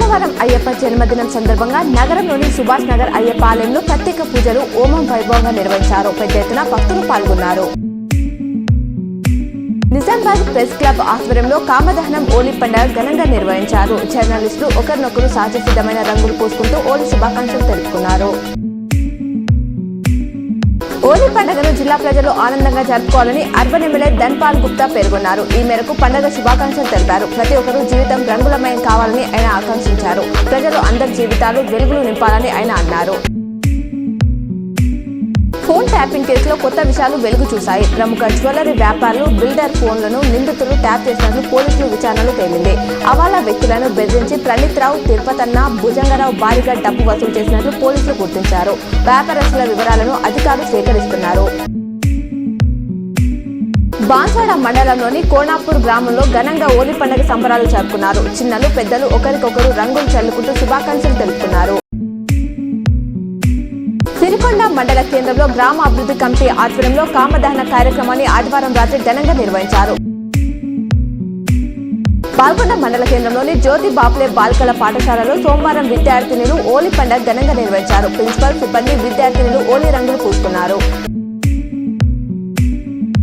సోమవారం అయ్యప్ప జన్మదినం సందర్భంగా నగరంలోని సుభాష్ నగర్ అయ్యప్ప ఆలయంలో ప్రత్యేక పూజలు హోమం వైభవంగా నిర్వహించారు. పెద్ద ఎత్తున భక్తులు పాల్గొన్నారు. నిజామాబాద్ ప్రెస్ క్లబ్ ఆధ్వర్యంలో కామదహనం హోలీ పండుగ ఘనంగా నిర్వహించారు. జర్నలిస్టులు ఒకరినొకరు సహజ సిద్ధమైన రంగులు పూసుకుంటూ హోలీ శుభాకాంక్షలు తెలుపుకున్నారు. హోలీ పండుగను జిల్లా ప్రజలు ఆనందంగా జరుపుకోవాలని అర్బన్ ఎమ్మెల్యే ధన్పాల్ గుప్తా పేర్కొన్నారు. ఈ మేరకు పండుగ శుభాకాంక్షలు తెలిపారు. ప్రతి ఒక్కరూ జీవితం రంగులమయం కావాలని ఆయన ఆకాంక్షించారు. ప్రజలు అందరి జీవితాలు వెలుగులు నింపాలని ఆయన అన్నారు. ఫోన్ ట్యాపింగ్ కేసులో కొత్త విషయాలు వెలుగు చూశాయి. ప్రముఖ జ్యువెలరీ వ్యాపారులు బిల్డర్ ఫోన్లను నిందితులు ట్యాప్ చేసినట్లు పోలీసులు విచారణలో తేలింది. అవాలా వ్యక్తులను బెదిరించి ప్రణీత్ రావు, తిరుపతన్న, భుజంగరావు భారీగా డబ్బు వసూలు చేసినట్లు పోలీసులు గుర్తించారు. వ్యాపారస్తుల వివరాలను అధికారులు సేకరిస్తున్నారు. బాన్సాడ మండలంలోని కోనాపూర్ గ్రామంలో ఘనంగా హోలీ పండుగ సంబరాలు జరుపుకున్నారు. చిన్నలు పెద్దలు ఒకరికొకరు రంగులు చల్లుకుంటూ శుభాకాంక్షలు తెలుపుకున్నారు. సిరికొండ మండల కేంద్రంలో గ్రామ అభివృద్ధి కమిటీ ఆధ్వర్యంలో కామదహన కార్యక్రమాన్ని ఆదివారం రాత్రి ఘనంగా నిర్వహించారు. పాల్గొండ మండల కేంద్రంలోని జ్యోతి బాపులే బాలికల పాఠశాలలో సోమవారం విద్యార్థినులు హోలీ పండుగ ఘనంగా నిర్వహించారు. ప్రిన్సిపల్, సిబ్బంది, విద్యార్థినులు హోలీ రంగులు పూసుకున్నారు.